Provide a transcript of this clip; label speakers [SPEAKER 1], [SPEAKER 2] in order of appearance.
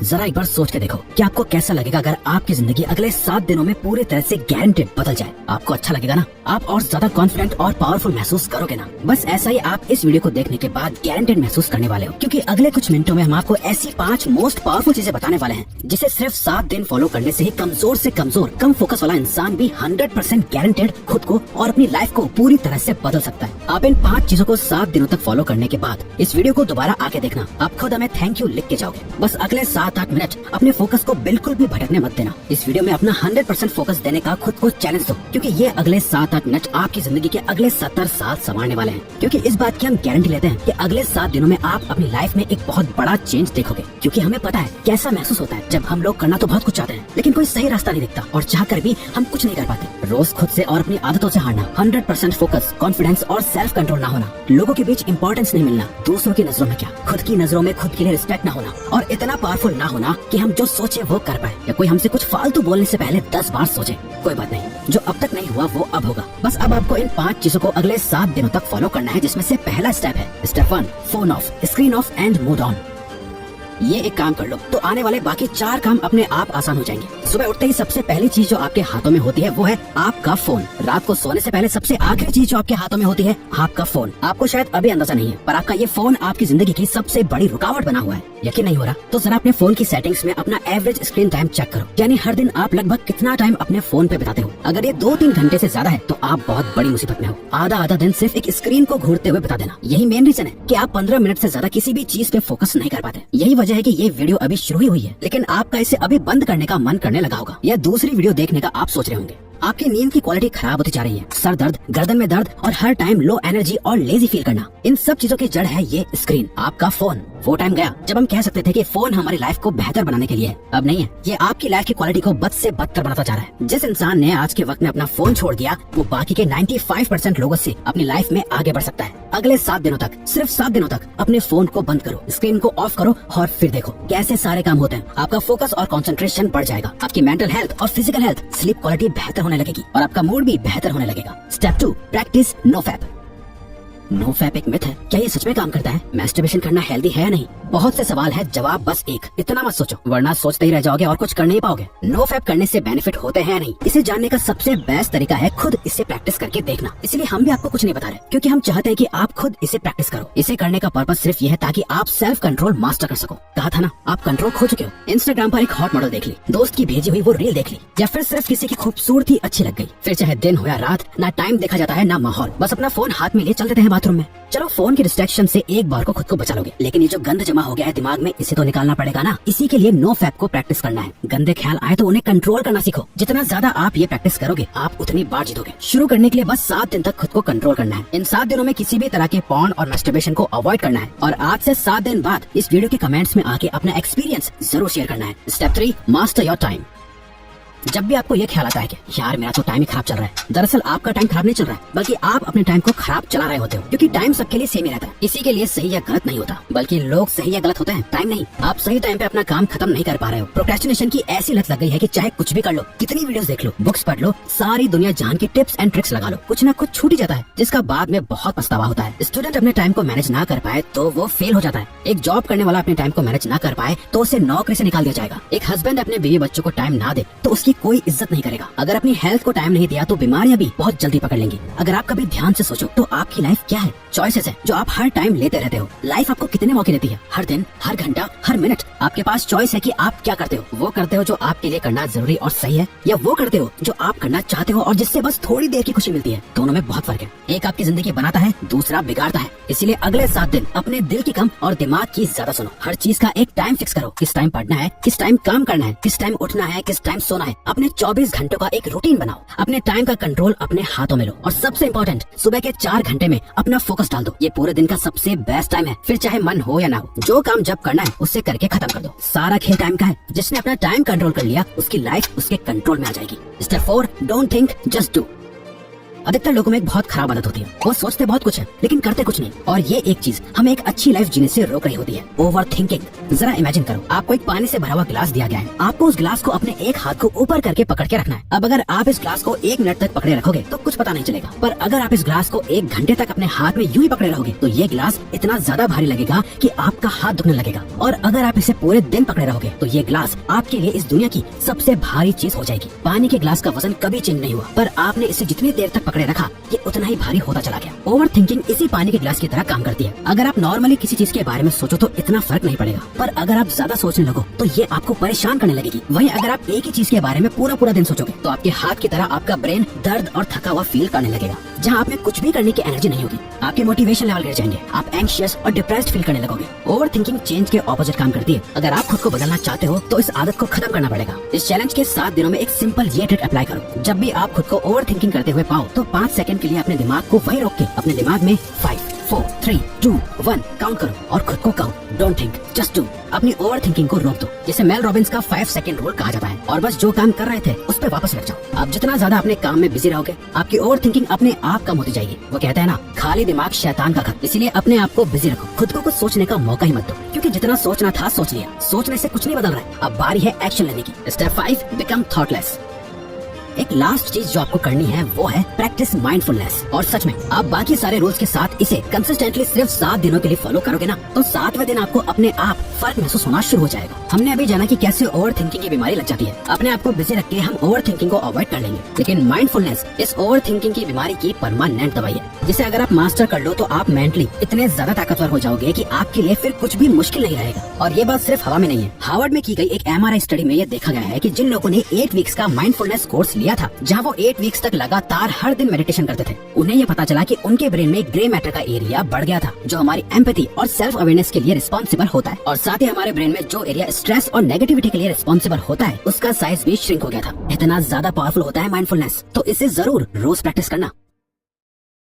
[SPEAKER 1] जरा एक बार सोच के देखो कि आपको कैसा लगेगा अगर आपकी जिंदगी अगले 7 दिनों में पूरी तरह से गारंटेड बदल जाए। आपको अच्छा लगेगा ना? आप और ज्यादा कॉन्फिडेंट और पावरफुल महसूस करोगे ना? बस ऐसा ही आप इस वीडियो को देखने के बाद गारंटेड महसूस करने वाले हो, क्योंकि अगले कुछ मिनटों में हम आपको ऐसी 5 मोस्ट पावरफुल चीजें बताने वाले हैं जिसे सिर्फ 7 दिन फॉलो करने से ही कमजोर से कमजोर कम फोकस वाला इंसान भी 100% गारंटेड खुद को और अपनी लाइफ को पूरी तरह से बदल सकता है। आप इन 5 चीजों को 7 दिनों तक फॉलो करने के बाद इस वीडियो को दोबारा आके देखना, आप खुद हमें थैंक यू लिख के जाओगे। बस अगले 7-8 मिनट अपने फोकस को बिल्कुल भी भटकने मत देना। इस वीडियो में अपना 100% फोकस देने का खुद को चैलेंज दो, क्योंकि ये अगले 7-8 मिनट आपकी जिंदगी के अगले 70 साल संवारने वाले हैं। क्योंकि इस बात की हम गारंटी लेते हैं कि अगले 7 दिनों में आप अपनी लाइफ में एक बहुत बड़ा चेंज देखोगे। क्योंकि हमें पता है कैसा महसूस होता है जब हम लोग करना तो बहुत कुछ चाहते हैं, लेकिन कोई सही रास्ता नहीं दिखता और चाहकर भी हम कुछ नहीं कर पाते। रोज खुद से और अपनी आदतों से हारना, 100% फोकस, कॉन्फिडेंस और सेल्फ कंट्रोल ना होना, लोगों के बीच इंपॉर्टेंस नहीं मिलना, दूसरों की नजरों में क्या, खुद की नजरों में खुद के लिए रिस्पेक्ट ना होना और इतना पावरफुल ना होना कि हम जो सोचे वो कर पाए, या कोई हमसे कुछ फालतू बोलने से पहले 10 बार सोचे। कोई बात नहीं, जो अब तक नहीं हुआ वो अब होगा। बस अब आपको इन 5 चीजों को अगले 7 दिनों तक फॉलो करना है, जिसमें से पहला स्टेप है step 1, phone of, screen of and mood on. ये एक काम कर लो तो आने वाले बाकी 4 काम अपने आप आसान हो जाएंगे। सुबह उठते ही सबसे पहली चीज जो आपके हाथों में होती है वो है आपका फोन। रात को सोने से पहले सबसे आखिरी चीज जो आपके हाथों में होती है आपका फोन। आपको शायद अभी अंदाजा नहीं है, पर आपका ये फोन आपकी जिंदगी की सबसे बड़ी रुकावट बना हुआ है। यकीन नहीं हो रहा तो जरा अपने फोन की सेटिंग्स में अपना एवरेज स्क्रीन टाइम चेक करो, यानी हर दिन आप लगभग कितना टाइम अपने फोन पे बिताते हो। अगर ये 2-3 घंटे से ज्यादा है तो आप बहुत बड़ी मुसीबत में हो। आधा दिन सिर्फ एक स्क्रीन को घूरते हुए बिता देना, यही मेन रीजन है कि आप 15 मिनट से ज्यादा किसी भी चीज पे फोकस नहीं कर पाते। यही वजह है कि ये वीडियो अभी शुरू ही हुई है, लेकिन आपका इसे अभी बंद करने का मन करने लगा होगा, या दूसरी वीडियो देखने का आप सोच रहे होंगे। आपकी नींद की क्वालिटी खराब होती जा रही है, सर दर्द, गर्दन में दर्द और हर टाइम लो एनर्जी और लेजी फील करना, इन सब चीजों की जड़ है ये स्क्रीन, आपका फोन। वो टाइम गया जब हम कह सकते थे कि फोन हमारी लाइफ को बेहतर बनाने के लिए है, अब नहीं है। ये आपकी लाइफ की क्वालिटी को बद से बदतर बनाता जा रहा है। जिस इंसान ने आज के वक्त में अपना फोन छोड़ दिया वो बाकी के 95% लोगों से अपनी लाइफ में आगे बढ़ सकता है। अगले 7 दिनों तक, सिर्फ 7 दिनों तक अपने फोन को बंद करो, स्क्रीन को ऑफ करो और फिर देखो कैसे सारे काम होते हैं। आपका फोकस और कंसंट्रेशन बढ़ जाएगा, आपकी मेंटल हेल्थ और फिजिकल हेल्थ, स्लीप क्वालिटी बेहतर होने लगेगी और आपका मूड भी बेहतर होने लगेगा। Step 2, practice no fap. No fap एक मिथ है, क्या ये सच में काम करता है? मैस्टरबेशन करना हेल्दी है या नहीं? बहुत से सवाल है, जवाब बस एक, इतना मत सोचो वरना सोचते ही रह जाओगे और कुछ कर नहीं पाओगे। नो फैप करने से बेनिफिट होते हैं या नहीं, इसे जानने का सबसे बेस्ट तरीका है खुद इसे प्रैक्टिस करके देखना। इसलिए हम भी आपको कुछ नहीं बता रहे, क्योंकि हम चाहते हैं कि आप खुद इसे प्रैक्टिस करो। इसे करने का पर्पस सिर्फ ये है ताकि आप सेल्फ कंट्रोल मास्टर कर सको। कहा था ना, आप कंट्रोल खो चुके हो। इंस्टाग्राम पर एक हॉट मॉडल देख ली, दोस्त की भेजी हुई वो रील देख ली, या फिर सिर्फ किसी की खूबसूरती अच्छी लग गई, फिर चाहे दिन हो या रात, ना टाइम देखा जाता है ना माहौल, बस अपना फोन हाथ में लिए चल देते हैं बाथरूम में। चलो फोन की डिस्ट्रैक्शन से एक बार को खुद को बचा लोगे, लेकिन ये जो गंद जमा हो गया है दिमाग में, इसे तो निकालना पड़ेगा ना। इसी के लिए नो फैप को प्रैक्टिस करना है। गंदे ख्याल आए तो उन्हें कंट्रोल करना सीखो। जितना ज्यादा आप ये प्रैक्टिस करोगे आप उतनी बार जीतोगे। शुरू करने के लिए बस 7 दिन तक खुद को कंट्रोल करना है। इन 7 दिनों में किसी भी तरह के पॉर्न और मैस्टरबेशन को अवॉइड करना है, और आज से 7 दिन बाद इस वीडियो के कमेंट्स में आके अपना एक्सपीरियंस जरूर शेयर करना है। Step 3, master your time. जब भी आपको ये ख्याल आता है कि यार मेरा तो टाइम ही खराब चल रहा है, दरअसल आपका टाइम खराब नहीं चल रहा है, बल्कि आप अपने टाइम को खराब चला रहे होते हो। क्योंकि टाइम सबके लिए सेम ही रहता है, इसी के लिए सही या गलत नहीं होता, बल्कि लोग सही या गलत होते हैं, टाइम नहीं। आप सही टाइम पे अपना काम खत्म नहीं कर पा रहे हो। प्रोक्रेस्टिनेशन की ऐसी लत लग गई है कि चाहे कुछ भी कर लो, कितनी वीडियोस देख लो, बुक्स पढ़ लो, सारी दुनिया जान की टिप्स एंड ट्रिक्स लगा लो, कुछ ना कुछ छूट ही जाता है, जिसका बाद में बहुत पछतावा होता है। स्टूडेंट अपने टाइम को मैनेज ना कर पाए तो वो फेल हो जाता है। एक जॉब करने वाला अपने टाइम को मैनेज ना कर पाए तो उसे नौकरी से निकाल दिया जाएगा। एक हस्बैंड अपने बीवी बच्चों को टाइम ना दे तो उसकी कोई इज्जत नहीं करेगा। अगर अपनी हेल्थ को टाइम नहीं दिया तो बीमारियां भी बहुत जल्दी पकड़ लेंगी। अगर आप कभी ध्यान से सोचो तो आपकी लाइफ क्या है? चॉइसेस है जो आप हर टाइम लेते रहते हो। लाइफ आपको कितने मौके देती है? हर दिन, हर घंटा, हर मिनट आपके पास चॉइस है कि आप क्या करते हो। वो करते हो जो आपके लिए करना जरूरी और सही है, या वो करते हो जो आप करना चाहते हो और जिससे बस थोड़ी देर की खुशी मिलती है। दोनों में बहुत फर्क है। एक आपकी जिंदगी बनाता है, दूसरा बिगाड़ता है। इसीलिए अगले 7 दिन अपने दिल की कम और दिमाग की ज्यादा सुनो। हर चीज का एक टाइम फिक्स करो, किस टाइम पढ़ना है, किस टाइम काम करना है, किस टाइम उठना है, किस टाइम सोना है। अपने 24 घंटों का एक रूटीन बनाओ। अपने टाइम का कंट्रोल अपने हाथों में लो, और सबसे इम्पोर्टेंट, सुबह के 4 घंटे में अपना फोकस डाल दो। ये पूरे दिन का सबसे बेस्ट टाइम है। फिर चाहे मन हो या ना हो, जो काम जब करना है उससे करके खत्म कर दो। सारा खेल टाइम का है। जिसने अपना टाइम कंट्रोल कर लिया उसकी लाइफ उसके कंट्रोल में आ जाएगी। Step 4, don't think, just do. अधिकतर लोगों में एक बहुत खराब आदत होती है, वो सोचते बहुत कुछ है लेकिन करते कुछ नहीं, और ये एक चीज हमें एक अच्छी लाइफ जीने से रोक रही होती है, ओवर थिंकिंग। जरा इमेजिन करो, आपको एक पानी से भरा हुआ गिलास दिया गया है, आपको उस गिलास को अपने एक हाथ को ऊपर करके पकड़ के रखना है। अब अगर आप इस गिलास को 1 मिनट तक पकड़े रखोगे तो कुछ पता नहीं चलेगा, पर अगर आप इस गिलास को 1 घंटे तक अपने हाथ में यूं ही पकड़े रहोगे तो ये गिलास इतना ज्यादा भारी लगेगा कि आपका हाथ दुखने लगेगा। और अगर आप इसे पूरे दिन पकड़े रहोगे तो ये गिलास आपके लिए इस दुनिया की सबसे भारी चीज हो जाएगी। पानी के गिलास का वजन कभी चेंज नहीं हुआ, पर आपने इसे जितनी देर तक पकड़े रखा ये उतना ही भारी होता चला गया। ओवर थिंकिंग इसी पानी के गिलास की तरह काम करती है। अगर आप नॉर्मली किसी चीज के बारे में सोचो तो इतना फर्क नहीं पड़ेगा, पर अगर आप ज्यादा सोचने लगो तो ये आपको परेशान करने लगेगी। वहीं अगर आप एक ही चीज के बारे में पूरा दिन सोचोगे तो आपके हाथ की तरह आपका ब्रेन दर्द और थका हुआ फील करने लगेगा, जहाँ आप में कुछ भी करने की एनर्जी नहीं होगी। आपके मोटिवेशन लेवल गिर जाएंगे, आप एंग्शियस और डिप्रेस्ड फील करने लगोगे। ओवर थिंकिंग चेंज के ऑपोजिट काम करती है। अगर आप खुद को बदलना चाहते हो तो इस आदत को खत्म करना पड़ेगा। इस चैलेंज के 7 दिनों में एक सिंपल ये ट्रिक अप्लाई करो। जब भी आप खुद को ओवर थिंकिंग करते हुए पाओ तो 5 सेकंड के लिए अपने दिमाग को वहीं रोक के अपने दिमाग में 5, 4, 3, 2, 1 काउंट करो और खुद को कहो डोंट थिंक जस्ट डू। अपनी ओवर थिंकिंग को रोक दो, जिसे मेल रॉबिन्स का 5 सेकंड रूल कहा जाता है, और बस जो काम कर रहे थे उस पर वापस लग जाओ। आप जितना ज्यादा अपने काम में बिजी रहोगे आपकी ओवर थिंकिंग अपने आप कम होती जाएगी। वो कहते हैं ना, खाली दिमाग शैतान का घर। इसीलिए अपने आप को बिजी रखो, खुद को कुछ सोचने का मौका ही मत दो, क्योंकि जितना सोचना था सोच लिया, सोचने से कुछ नहीं बदल रहा है। अब बारी है एक्शन लेने की। Step 5, become thoughtless. एक लास्ट चीज जो आपको करनी है वो है प्रैक्टिस माइंडफुलनेस। और सच में आप बाकी सारे रूल्स के साथ इसे कंसिस्टेंटली सिर्फ 7 दिनों के लिए फॉलो करोगे ना तो 7वें दिन आपको अपने आप फर्क महसूस होना शुरू हो जाएगा। हमने अभी जाना कि कैसे ओवर थिंकिंग की बीमारी लग जाती है। अपने आप को बिजी रख के हम ओवर थिंकिंग को अवॉइड कर लेंगे, लेकिन माइंडफुलनेस इस ओवर थिंकिंग की बीमारी की परमानेंट दवाई है, जिसे अगर आप मास्टर कर लो तो आप मेंटली इतने ज्यादा ताकतवर हो जाओगे कि आपके लिए फिर कुछ भी मुश्किल नहीं रहेगा। और ये बात सिर्फ हवा में नहीं है। हार्वर्ड में की गई एक MRI स्टडी में ये देखा गया है कि जिन लोगों ने 8 वीक्स का माइंडफुलनेस कोर्स लिया था, जहाँ वो 8 वीक्स तक लगातार हर दिन मेडिटेशन करते थे, उन्हें ये पता चला कि उनके ब्रेन में ग्रे मैटर का एरिया बढ़ गया था, जो हमारी एम्पैथी और सेल्फ अवेयरनेस के लिए रिस्पॉन्सिबल होता है। और साथ ही हमारे ब्रेन में जो एरिया स्ट्रेस और नेगेटिविटी के लिए रिस्पॉन्सिबल होता है उसका साइज भी श्रिंक हो गया था। इतना ज्यादा पावरफुल होता है माइंडफुलनेस, तो इसे जरूर रोज प्रैक्टिस करना।